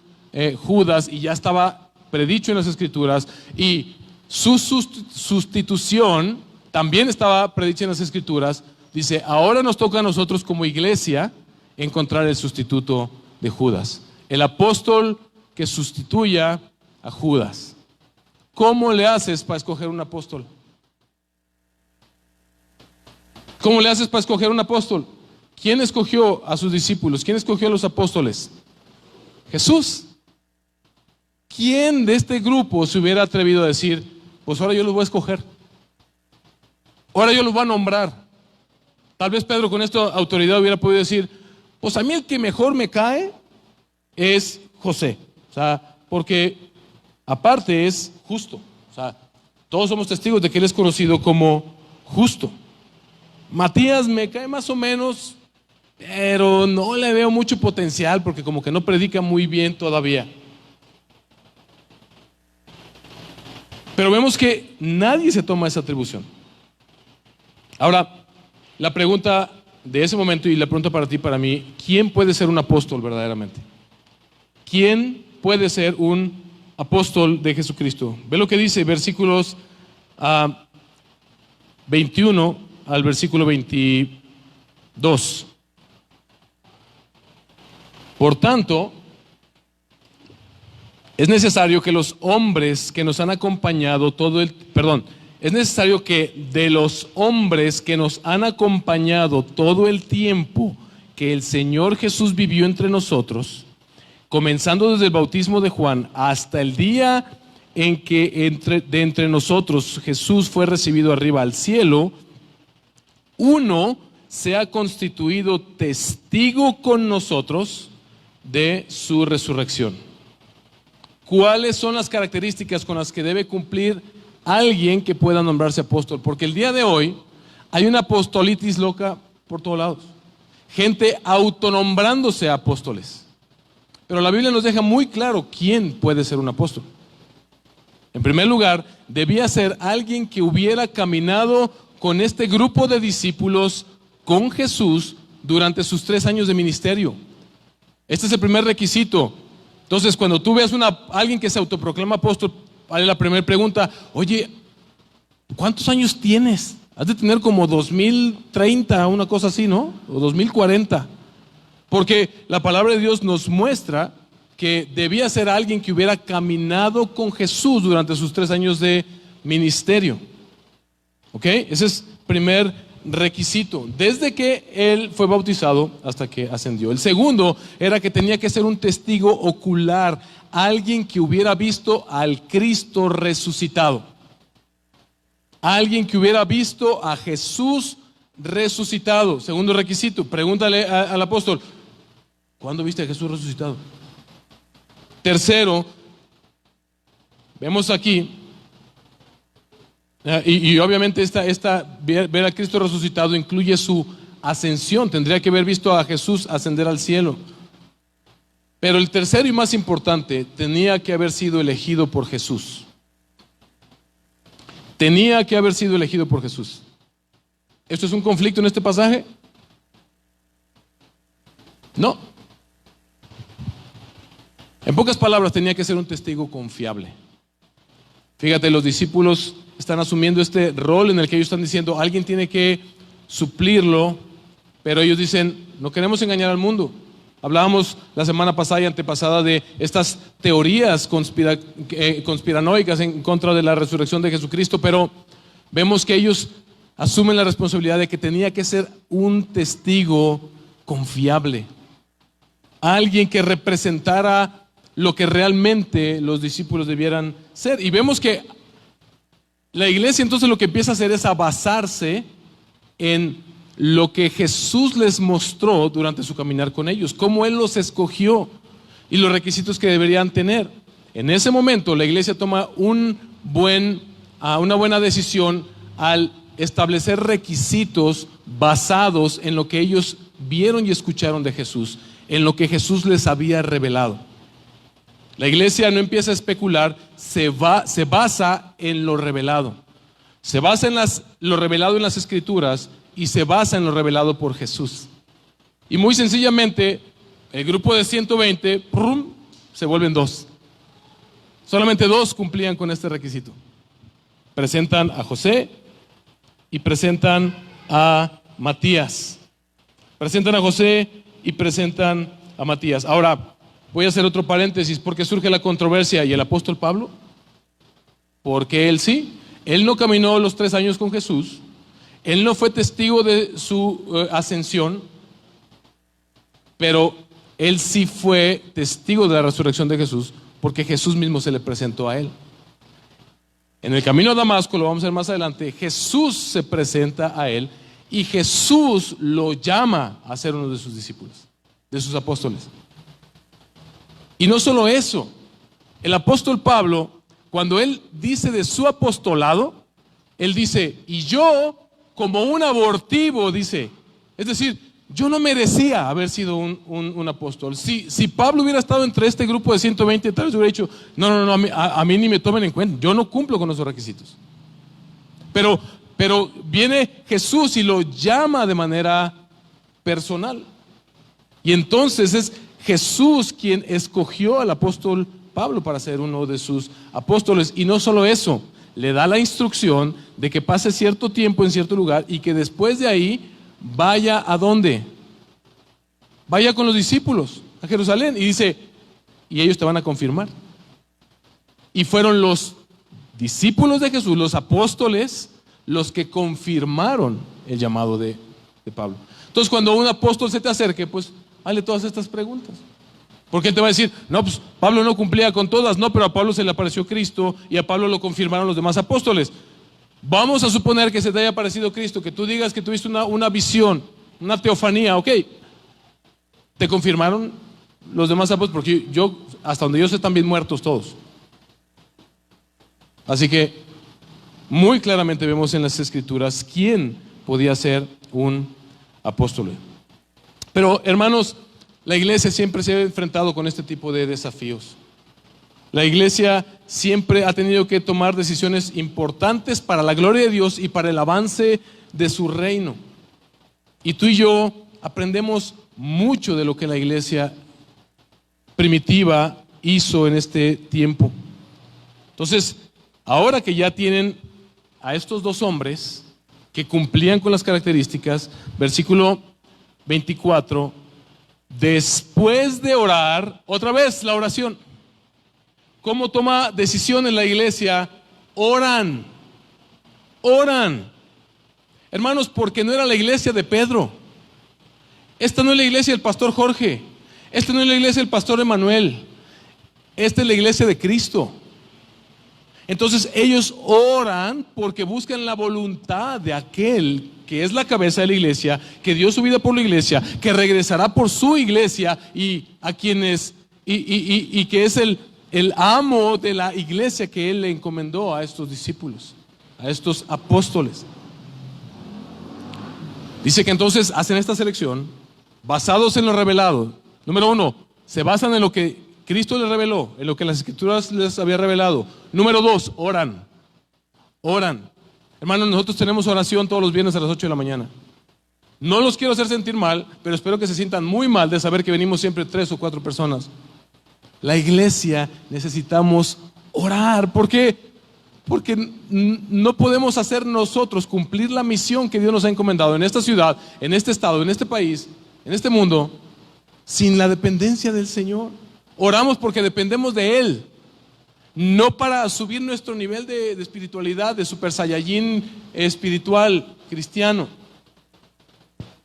Judas y ya estaba predicho en las Escrituras, y su sustitución también estaba predicha en las Escrituras, dice, ahora nos toca a nosotros como iglesia encontrar el sustituto de Judas, el apóstol que sustituya a Judas. ¿Cómo le haces para escoger un apóstol? ¿Cómo le haces para escoger un apóstol? ¿Quién escogió a sus discípulos? ¿Quién escogió a los apóstoles? Jesús. ¿Quién de este grupo se hubiera atrevido a decir, pues ahora yo los voy a escoger? Ahora yo los voy a nombrar. Tal vez Pedro con esta autoridad hubiera podido decir, pues a mí el que mejor me cae es José. O sea, porque aparte es justo. O sea, todos somos testigos de que él es conocido como justo. Matías me cae más o menos, pero no le veo mucho potencial porque como que no predica muy bien todavía. Pero vemos que nadie se toma esa atribución. Ahora, la pregunta de ese momento y la pregunta para ti, para mí, ¿quién puede ser un apóstol verdaderamente? ¿Quién puede ser un apóstol de Jesucristo? Ve lo que dice, versículos 21 al versículo 22. Por tanto, es necesario que los hombres que nos han acompañado es necesario que de los hombres que nos han acompañado todo el tiempo que el Señor Jesús vivió entre nosotros, comenzando desde el bautismo de Juan hasta el día en que entre nosotros Jesús fue recibido arriba al cielo, uno sea constituido testigo con nosotros de su resurrección. ¿Cuáles son las características con las que debe cumplir alguien que pueda nombrarse apóstol? Porque el día de hoy hay una apostolitis loca por todos lados. Gente autonombrándose apóstoles. Pero la Biblia nos deja muy claro quién puede ser un apóstol. En primer lugar, debía ser alguien que hubiera caminado con este grupo de discípulos con Jesús durante sus 3 años de ministerio. Este es el primer requisito. Entonces, cuando tú veas alguien que se autoproclama apóstol, vale la primera pregunta: oye, ¿cuántos años tienes? Has de tener como 2030, una cosa así, ¿no? O 2040. Porque la palabra de Dios nos muestra que debía ser alguien que hubiera caminado con Jesús durante sus 3 años de ministerio. ¿Ok? Ese es el primer requisito, desde que él fue bautizado hasta que ascendió. El segundo era que tenía que ser un testigo ocular, alguien que hubiera visto al Cristo resucitado, alguien que hubiera visto a Jesús resucitado. Segundo requisito, pregúntale al apóstol: ¿cuándo viste a Jesús resucitado? Tercero, vemos aquí, y obviamente ver a Cristo resucitado incluye su ascensión. Tendría que haber visto a Jesús ascender al cielo. Pero el tercero y más importante, tenía que haber sido elegido por Jesús. Tenía que haber sido elegido por Jesús. ¿Esto es un conflicto en este pasaje? No. En pocas palabras, tenía que ser un testigo confiable. Fíjate, los discípulos están asumiendo este rol en el que ellos están diciendo: alguien tiene que suplirlo, pero ellos dicen: no queremos engañar al mundo. Hablábamos la semana pasada y antepasada de estas teorías conspiranoicas en contra de la resurrección de Jesucristo, pero vemos que ellos asumen la responsabilidad de que tenía que ser un testigo confiable, alguien que representara lo que realmente los discípulos debieran ser. Y vemos que la iglesia entonces lo que empieza a hacer es a basarse en lo que Jesús les mostró durante su caminar con ellos, cómo Él los escogió y los requisitos que deberían tener. En ese momento la iglesia toma una buena decisión al establecer requisitos basados en lo que ellos vieron y escucharon de Jesús, en lo que Jesús les había revelado. La iglesia no empieza a especular, se basa en lo revelado. Se basa en lo revelado en las Escrituras y se basa en lo revelado por Jesús. Y muy sencillamente, el grupo de 120, se vuelven 2. Solamente 2 cumplían con este requisito. Presentan a José y presentan a Matías. Presentan a José y presentan a Matías. Ahora, voy a hacer otro paréntesis. ¿Por qué surge la controversia? ¿Y el apóstol Pablo? Porque él sí. Él no caminó los 3 años con Jesús. Él no fue testigo de su ascensión. Pero él sí fue testigo de la resurrección de Jesús, porque Jesús mismo se le presentó a él. En el camino a Damasco, lo vamos a ver más adelante, Jesús se presenta a él y Jesús lo llama a ser uno de sus discípulos, de sus apóstoles. Y no solo eso, el apóstol Pablo, cuando él dice de su apostolado, él dice: y yo como un abortivo, dice, es decir, yo no merecía haber sido un apóstol. Si Pablo hubiera estado entre este grupo de 120, tal vez hubiera dicho, no, a mí ni me tomen en cuenta, yo no cumplo con esos requisitos. Pero viene Jesús y lo llama de manera personal. Y entonces es Jesús quien escogió al apóstol Pablo para ser uno de sus apóstoles. Y no solo eso, le da la instrucción de que pase cierto tiempo en cierto lugar y que después de ahí vaya ¿a dónde? Vaya con los discípulos a Jerusalén. Y dice, y ellos te van a confirmar. Y fueron los discípulos de Jesús, los apóstoles, los que confirmaron el llamado de Pablo. Entonces, cuando un apóstol se te acerque, pues hazle todas estas preguntas. Porque él te va a decir, no, pues Pablo no cumplía con todas, no, pero a Pablo se le apareció Cristo y a Pablo lo confirmaron los demás apóstoles. Vamos a suponer que se te haya aparecido Cristo, que tú digas que tuviste una visión, una teofanía, ok. ¿Te confirmaron los demás apóstoles? Porque yo, hasta donde yo sé, están bien muertos todos. Así que muy claramente vemos en las Escrituras quién podía ser un apóstol. Pero hermanos, la iglesia siempre se ha enfrentado con este tipo de desafíos. La iglesia siempre ha tenido que tomar decisiones importantes para la gloria de Dios y para el avance de su reino. Y tú y yo aprendemos mucho de lo que la iglesia primitiva hizo en este tiempo. Entonces, ahora que ya tienen a estos dos hombres que cumplían con las características, versículo 24, después de orar, otra vez la oración. ¿Cómo toma decisión en la iglesia? Oran. Hermanos, porque no era la iglesia de Pedro. Esta no es la iglesia del pastor Jorge. Esta no es la iglesia del pastor Emanuel. Esta es la iglesia de Cristo. Entonces ellos oran porque buscan la voluntad de aquel que es la cabeza de la iglesia, que dio su vida por la iglesia, que regresará por su iglesia y a quienes y que es el amo de la iglesia que él le encomendó a estos discípulos, a estos apóstoles. Dice que entonces hacen esta selección basados en lo revelado. Número 1, se basan en lo que Cristo les reveló, en lo que las Escrituras les había revelado. Número 2, oran. Hermanos, nosotros tenemos oración todos los viernes a las 8 de la mañana. No los quiero hacer sentir mal, pero espero que se sientan muy mal de saber que venimos siempre 3 o 4 personas. La iglesia necesitamos orar. ¿Por qué? Porque no podemos hacer nosotros cumplir la misión que Dios nos ha encomendado en esta ciudad, en este estado, en este país, en este mundo, sin la dependencia del Señor. Oramos porque dependemos de Él, no para subir nuestro nivel de espiritualidad, de super saiyajin espiritual cristiano.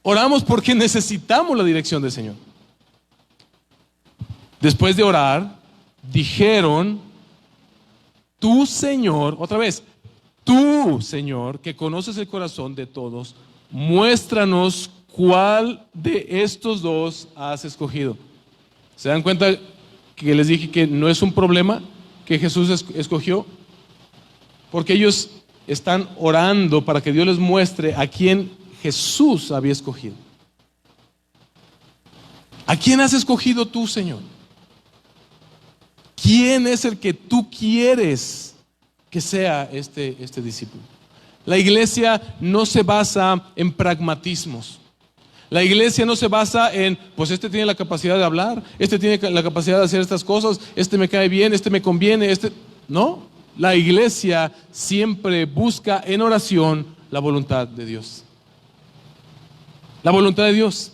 Oramos porque necesitamos la dirección del Señor. Después de orar, dijeron, tú Señor, otra vez, tú Señor, que conoces el corazón de todos, muéstranos cuál de estos dos has escogido. ¿Se dan cuenta que les dije que no es un problema que Jesús escogió? Porque ellos están orando para que Dios les muestre a quién Jesús había escogido. ¿A quién has escogido tú, Señor? ¿Quién es el que tú quieres que sea este discípulo? La iglesia no se basa en pragmatismos. La iglesia no se basa en, pues este tiene la capacidad de hablar, este tiene la capacidad de hacer estas cosas, este me cae bien, este me conviene, No, la iglesia siempre busca en oración la voluntad de Dios. La voluntad de Dios.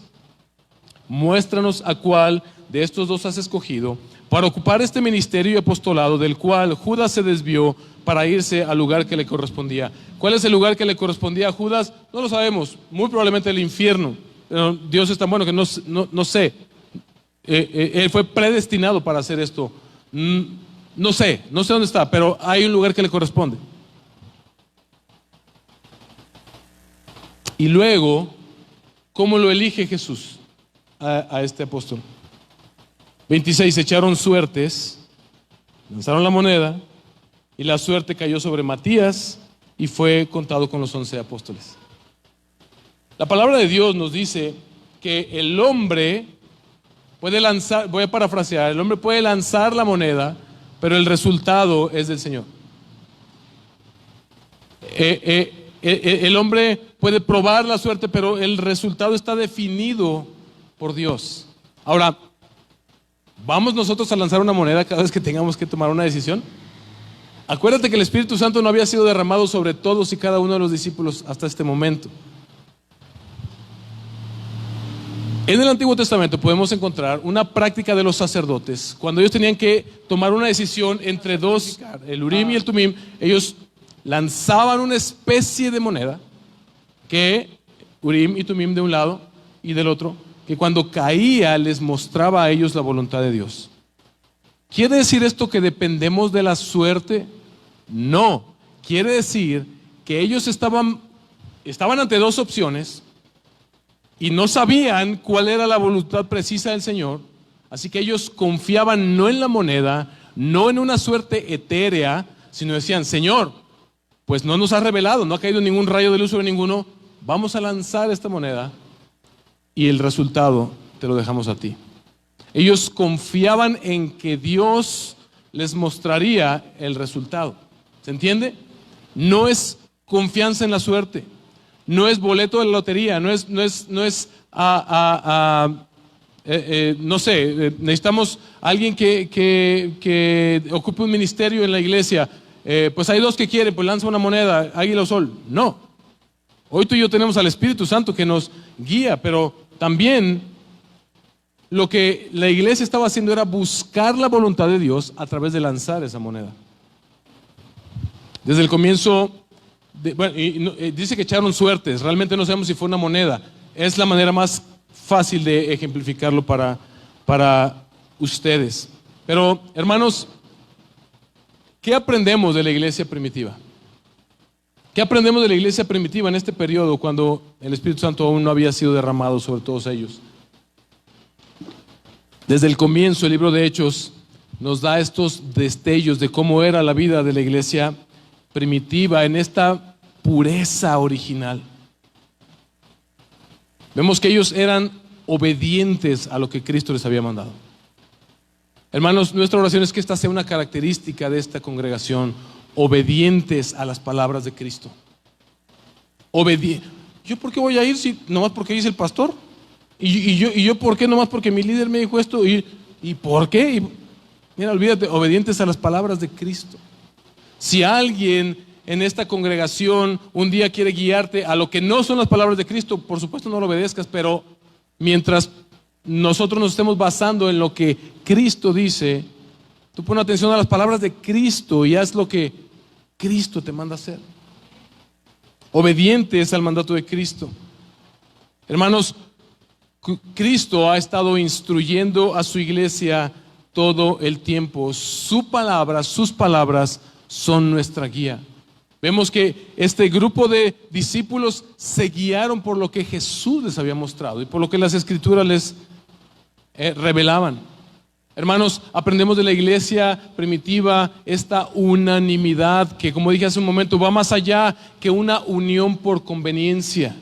Muéstranos a cuál de estos dos has escogido para ocupar este ministerio y apostolado del cual Judas se desvió para irse al lugar que le correspondía. ¿Cuál es el lugar que le correspondía a Judas? No lo sabemos, muy probablemente el infierno. Pero Dios es tan bueno que no sé. Él fue predestinado para hacer esto. No sé dónde está, pero hay un lugar que le corresponde. Y luego, ¿cómo lo elige Jesús a este apóstol? 26, echaron suertes, lanzaron la moneda y la suerte cayó sobre Matías y fue contado con los 11 apóstoles. La palabra de Dios nos dice que el hombre puede lanzar, voy a parafrasear, el hombre puede lanzar la moneda, pero el resultado es del Señor. El hombre puede probar la suerte, pero el resultado está definido por Dios. Ahora, ¿vamos nosotros a lanzar una moneda cada vez que tengamos que tomar una decisión? Acuérdate que el Espíritu Santo no había sido derramado sobre todos y cada uno de los discípulos hasta este momento. En el Antiguo Testamento podemos encontrar una práctica de los sacerdotes. Cuando ellos tenían que tomar una decisión entre dos, el Urim y el Tumim, ellos lanzaban una especie de moneda, que Urim y Tumim de un lado y del otro, que cuando caía les mostraba a ellos la voluntad de Dios. ¿Quiere decir esto que dependemos de la suerte? No, quiere decir que ellos estaban ante dos opciones y no sabían cuál era la voluntad precisa del Señor, así que ellos confiaban no en la moneda, no en una suerte etérea, sino decían: Señor, pues no nos ha revelado, no ha caído ningún rayo de luz sobre ninguno, vamos a lanzar esta moneda y el resultado te lo dejamos a ti. Ellos confiaban en que Dios les mostraría el resultado. ¿Se entiende? No es confianza en la suerte, no es boleto de la lotería, no sé, necesitamos alguien que ocupe un ministerio en la iglesia. Pues hay dos que quieren, pues lanza una moneda, águila o sol. No. Hoy tú y yo tenemos al Espíritu Santo que nos guía, pero también lo que la iglesia estaba haciendo era buscar la voluntad de Dios a través de lanzar esa moneda. Desde el comienzo, dice que echaron suertes, realmente no sabemos si fue una moneda. Es la manera más fácil de ejemplificarlo para ustedes. Pero, hermanos, ¿qué aprendemos de la iglesia primitiva? ¿Qué aprendemos de la iglesia primitiva en este periodo cuando el Espíritu Santo aún no había sido derramado sobre todos ellos? Desde el comienzo, el libro de Hechos nos da estos destellos de cómo era la vida de la iglesia primitiva en esta pureza original. Vemos que ellos eran obedientes a lo que Cristo les había mandado. Hermanos, nuestra oración es que esta sea una característica de esta congregación: obedientes a las palabras de Cristo. ¿Yo por qué voy a ir si nomás porque dice el pastor? ¿Y yo por qué nomás porque mi líder me dijo esto? ¿Y por qué? Mira, olvídate, obedientes a las palabras de Cristo. Si alguien en esta congregación un día quiere guiarte a lo que no son las palabras de Cristo, por supuesto no lo obedezcas, pero mientras nosotros nos estemos basando en lo que Cristo dice, tú pon atención a las palabras de Cristo y haz lo que Cristo te manda hacer. Obedientes al mandato de Cristo. Hermanos, Cristo ha estado instruyendo a su iglesia todo el tiempo. Su palabra, sus palabras son nuestra guía. Vemos que este grupo de discípulos se guiaron por lo que Jesús les había mostrado y por lo que las Escrituras les revelaban. Hermanos, aprendemos de la iglesia primitiva esta unanimidad que, como dije hace un momento, va más allá que una unión por conveniencia.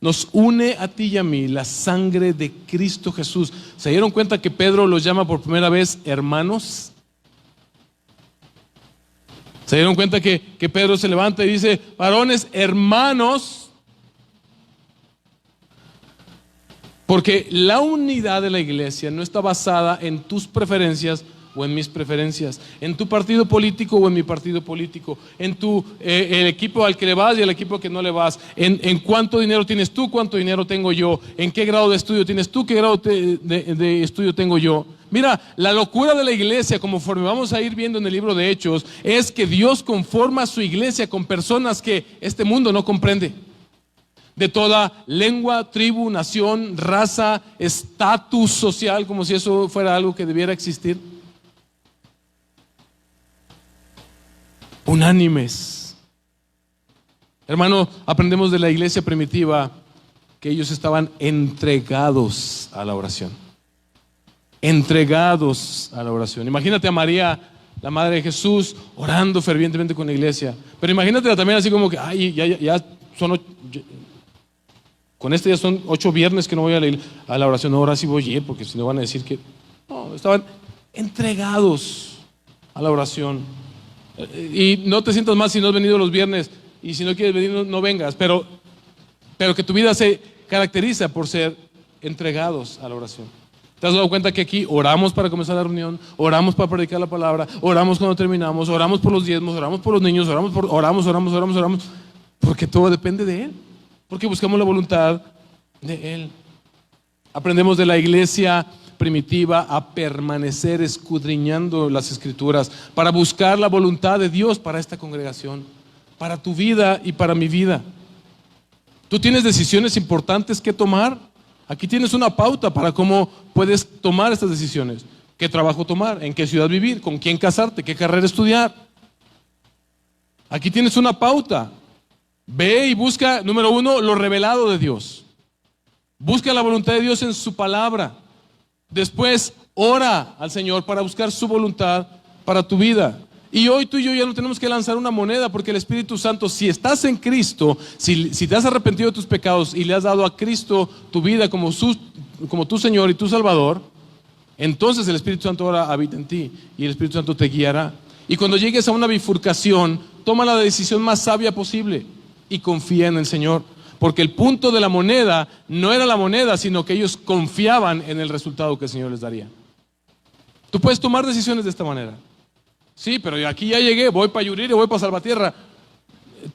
Nos une a ti y a mí la sangre de Cristo Jesús. ¿Se dieron cuenta que Pedro los llama por primera vez hermanos? ¿Se dieron cuenta que Pedro se levanta y dice: varones, hermanos? Porque la unidad de la iglesia no está basada en tus preferencias o en mis preferencias, en tu partido político o en mi partido político, en el equipo al que le vas y el equipo al que no le vas, en cuánto dinero tienes tú, cuánto dinero tengo yo, en qué grado de estudio tienes tú, qué grado de estudio tengo yo. Mira, la locura de la iglesia, conforme vamos a ir viendo en el libro de Hechos, es que Dios conforma su iglesia con personas que este mundo no comprende. De toda lengua, tribu, nación, raza, estatus social, como si eso fuera algo que debiera existir. Unánimes. Hermano, aprendemos de la iglesia primitiva que ellos estaban entregados a la oración. Entregados a la oración. Imagínate a María, la madre de Jesús, orando fervientemente con la iglesia. Pero imagínatela también así como que, ay, ya son Con este ya son 8 viernes que no voy a la oración. No, ahora sí voy a ir, porque si no van a decir que... No, estaban entregados a la oración. Y no te sientas mal si no has venido los viernes, y si no quieres venir, no vengas, pero que tu vida se caracteriza por ser entregados a la oración. ¿Te has dado cuenta que aquí oramos para comenzar la reunión, oramos para predicar la palabra, oramos cuando terminamos, oramos por los diezmos, oramos por los niños, oramos, porque todo depende de Él, porque buscamos la voluntad de Él. Aprendemos de la iglesia primitiva a permanecer escudriñando las Escrituras para buscar la voluntad de Dios para esta congregación, para tu vida y para mi vida. Tú tienes decisiones importantes que tomar. Aquí tienes una pauta para cómo puedes tomar estas decisiones. ¿Qué trabajo tomar? ¿En qué ciudad vivir? ¿Con quién casarte? ¿Qué carrera estudiar? Aquí tienes una pauta. Ve y busca, número 1, lo revelado de Dios. Busca la voluntad de Dios en su palabra. Después, ora al Señor para buscar su voluntad para tu vida. Y hoy tú y yo ya no tenemos que lanzar una moneda, porque el Espíritu Santo, si estás en Cristo, si te has arrepentido de tus pecados y le has dado a Cristo tu vida como tu Señor y tu Salvador, entonces el Espíritu Santo ahora habita en ti y el Espíritu Santo te guiará. Y cuando llegues a una bifurcación, toma la decisión más sabia posible y confía en el Señor. Porque el punto de la moneda no era la moneda, sino que ellos confiaban en el resultado que el Señor les daría. Tú puedes tomar decisiones de esta manera. Sí, pero aquí ya llegué, voy para Yuriria, voy para Salvatierra.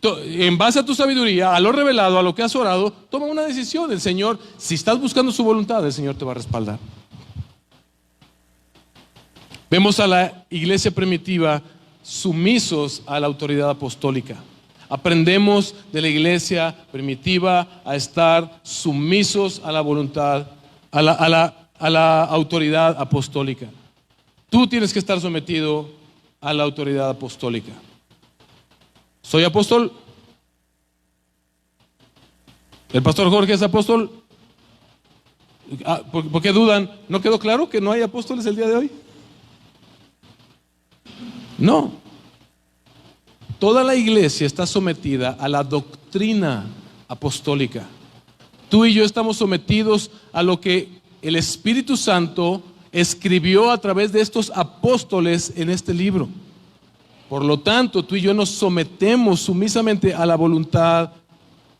En base a tu sabiduría, a lo revelado, a lo que has orado, toma una decisión. El Señor, si estás buscando su voluntad, el Señor te va a respaldar. Vemos a la iglesia primitiva sumisos a la autoridad apostólica. Aprendemos de la iglesia primitiva a estar sumisos a la voluntad, a la autoridad apostólica. Tú tienes que estar sometido a la autoridad apostólica. ¿Soy apóstol? ¿El pastor Jorge es apóstol? ¿Por qué dudan? ¿No quedó claro que no hay apóstoles el día de hoy? No. Toda la iglesia está sometida a la doctrina apostólica. Tú y yo estamos sometidos a lo que el Espíritu Santo escribió a través de estos apóstoles en este libro. Por lo tanto, tú y yo nos sometemos sumisamente a la voluntad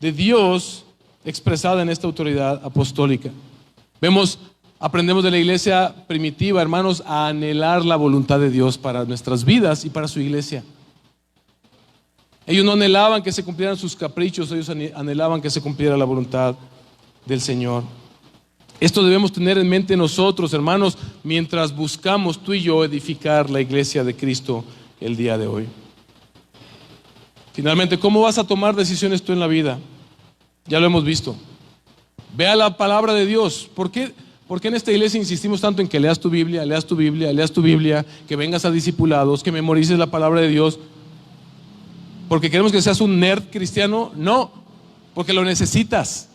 de Dios expresada en esta autoridad apostólica. Aprendemos de la iglesia primitiva, hermanos, a anhelar la voluntad de Dios para nuestras vidas y para su iglesia. Ellos no anhelaban que se cumplieran sus caprichos, ellos anhelaban que se cumpliera la voluntad del Señor. Esto debemos tener en mente nosotros, hermanos, mientras buscamos tú y yo edificar la iglesia de Cristo el día de hoy. Finalmente, ¿cómo vas a tomar decisiones tú en la vida? Ya lo hemos visto. Vea la palabra de Dios. ¿Por qué en esta iglesia insistimos tanto en que leas tu Biblia, que vengas a discipulados, que memorices la palabra de Dios? ¿Porque queremos que seas un nerd cristiano? No, porque lo necesitas.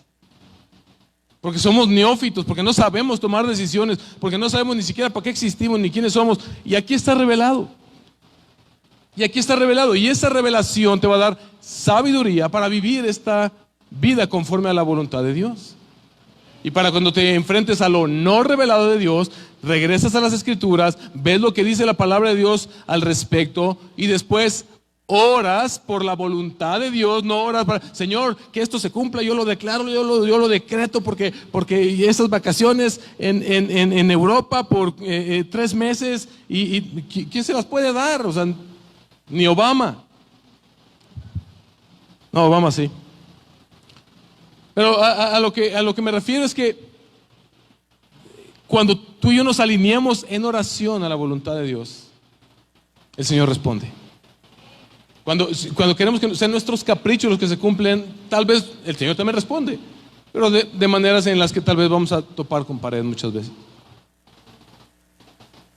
Porque somos neófitos, porque no sabemos tomar decisiones, porque no sabemos ni siquiera para qué existimos, ni quiénes somos. Y aquí está revelado. Y esa revelación te va a dar sabiduría para vivir esta vida conforme a la voluntad de Dios. Y para cuando te enfrentes a lo no revelado de Dios, regresas a las Escrituras, ves lo que dice la palabra de Dios al respecto y después oras por la voluntad de Dios. No oras para, Señor, que esto se cumpla, yo lo declaro, yo lo decreto porque esas vacaciones en Europa por 3 meses y ¿quién se las puede dar? O sea, ni Obama. No, Obama sí. Pero a lo que me refiero es que cuando tú y yo nos alineamos en oración a la voluntad de Dios, el Señor responde. Cuando queremos que sean nuestros caprichos los que se cumplen, tal vez el Señor también responde, pero de maneras en las que tal vez vamos a topar con pared muchas veces.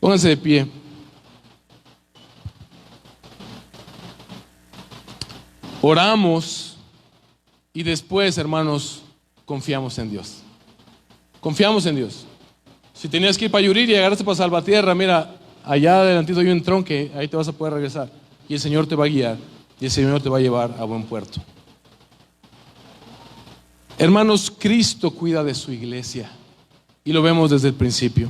Pónganse de pie. Oramos y después, hermanos, confiamos en Dios. Confiamos en Dios. Si tenías que ir para Yuriria y llegaste para Salvatierra, mira, allá adelantito hay un tronque, ahí te vas a poder regresar. Y el Señor te va a guiar y el Señor te va a llevar a buen puerto. Hermanos, Cristo cuida de su iglesia y lo vemos desde el principio.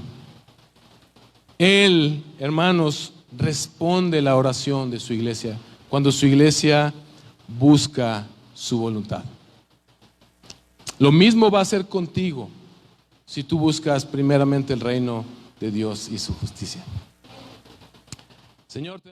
Él, hermanos, responde la oración de su iglesia cuando su iglesia busca su voluntad. Lo mismo va a hacer contigo si tú buscas primeramente el reino de Dios y su justicia. Señor, te